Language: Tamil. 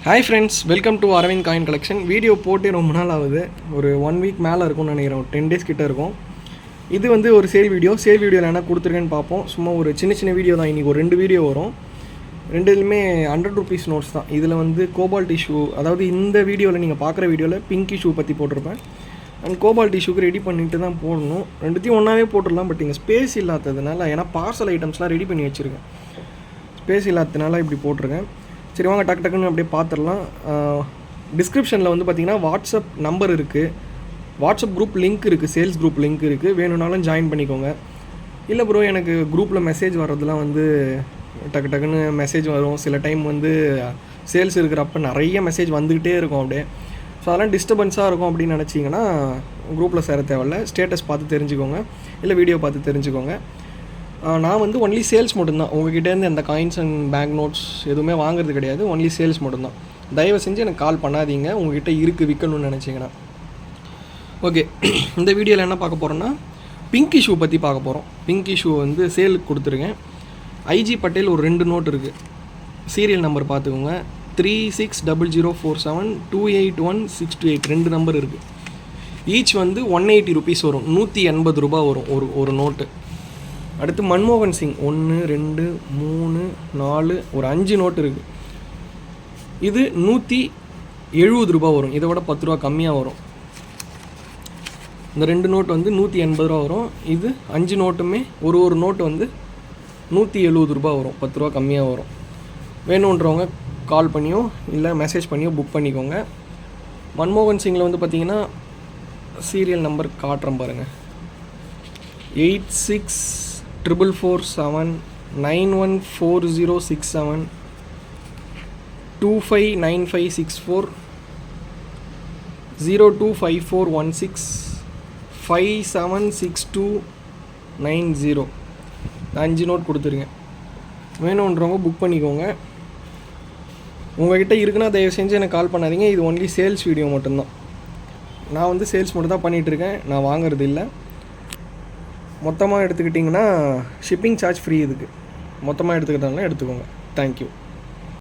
Hi friends, welcome to Aravind coin collection. Video போட்டு ரொம்ப நாள் ஆகுது, ஒரு 1 வீக் மேலே இருக்கும்னு நினைக்கிறேன், ஒரு 10 டேஸ் கிட்டே இருக்கும். இது வந்து ஒரு சேல் வீடியோவில் என்ன கொடுத்துருக்கேன்னு பார்ப்போம். சும்மா ஒரு சின்ன வீடியோ தான். இன்றைக்கி ஒரு 2 வீடியோ வரும். ரெண்டுலேயுமே 100 ரூபீஸ் நோட்ஸ் தான். இதில் வந்து கோபால்ட் இஷ்யூ, அதாவது இந்த வீடியோவில் நீங்கள் பார்க்குற வீடியோவில் பிங்க் இஷ்யூ பற்றி போட்டிருப்பேன். அண்ட் கோபால்ட் இஷ்யூக்கு ரெடி பண்ணிட்டு தான் போடணும். ரெண்டுத்தையும் ஒன்றாவே போட்டுடலாம். பட் இங்கே ஸ்பேஸ் இல்லாததுனால, ஏன்னா பார்சல் ஐட்டம்ஸ்லாம் ரெடி பண்ணி வச்சுருக்கேன், ஸ்பேஸ் இல்லாததுனால இப்படி போட்டிருக்கேன். சரி வாங்க டக்குன்னு அப்படியே பார்த்துடலாம். டிஸ்கிரிப்ஷனில் வந்து பார்த்திங்கன்னா வாட்ஸ்அப் நம்பர் இருக்குது, வாட்ஸ்அப் குரூப் லிங்க் இருக்குது, சேல்ஸ் குரூப் லிங்க் இருக்குது. வேணும்னாலும் ஜாயின் பண்ணிக்கோங்க. இல்லை ப்ரோ, எனக்கு குரூப்பில் மெசேஜ் வர்றதுலாம் வந்து டக்குன்னு மெசேஜ் வரும். சில டைம் வந்து சேல்ஸ் இருக்கிறப்ப நிறைய மெசேஜ் வந்துக்கிட்டே இருக்கும் அப்படியே. ஸோ அதெல்லாம் டிஸ்டர்பன்ஸாக இருக்கும் அப்படின்னு நினச்சிங்கன்னா குரூப்பில் சேர தேவையில்ல. ஸ்டேட்டஸ் பார்த்து தெரிஞ்சுக்கோங்க, இல்லை வீடியோ பார்த்து தெரிஞ்சுக்கோங்க. நான் வந்து ஒன்லி சேல்ஸ் மட்டும்தான். உங்கள்கிட்டேருந்து எந்த காயின்ஸ் அண்ட் பேங்க் நோட்ஸ் எதுவுமே வாங்குறது கிடையாது. ஒன்லி சேல்ஸ் மட்டும்தான். தயவு செஞ்சு எனக்கு கால் பண்ணாதீங்க உங்கள்கிட்ட இருக்குது விற்கணும்னு நினச்சிங்கன்னா. ஓகே, இந்த வீடியோவில் என்ன பார்க்க போகிறோன்னா பிங்க் இஷ்யூ பற்றி பார்க்க போகிறோம். பிங்க் இஷ்யூ வந்து சேலுக்கு கொடுத்துருக்கேன். ஐஜி பட்டேல் ஒரு 2 நோட் இருக்குது. சீரியல் நம்பர் பார்த்துக்கோங்க. 360047281628 2 நம்பர் இருக்குது. ஈச் வந்து 180 ரூபீஸ் வரும், 180 ரூபா வரும் ஒரு நோட்டு. அடுத்து மன்மோகன் சிங் 1 2 3 4 ஒரு 5 நோட்டு இருக்குது. இது 170 ரூபா வரும். இதை விட 10 ரூபா கம்மியாக வரும். இந்த 2 நோட்டு வந்து 180 ரூபா வரும். இது 5 நோட்டுமே ஒரு நோட்டு வந்து 170 ரூபா வரும், 10 ரூபா கம்மியாக வரும். வேணுன்றவங்க கால் பண்ணியோ இல்லை மெசேஜ் பண்ணியோ புக் பண்ணிக்கோங்க. மன்மோகன் சிங்கில் வந்து பார்த்திங்கன்னா சீரியல் நம்பர் காட்டுறேன் பாருங்கள். 864447914067 259564 025416 576290. 5 நோட் கொடுத்துருங்க. வேணுன்றவங்க புக் பண்ணிக்கோங்க. உங்கள்கிட்ட இருக்குன்னா தயவு செஞ்சு எனக்கு கால் பண்ணாதீங்க. இது ஒன்லி சேல்ஸ் வீடியோ மட்டும்தான். நான் வந்து சேல்ஸ் மட்டும் தான் பண்ணிகிட்ருக்கேன், நான் வாங்குறது இல்லை. மொத்தமாக எடுத்துக்கிட்டிங்கன்னா ஷிப்பிங் சார்ஜ் ஃப்ரீ. இதுக்கு மொத்தமாக எடுத்துக்கிட்டாங்கன்னா எடுத்துக்கோங்க. தேங்க்யூ.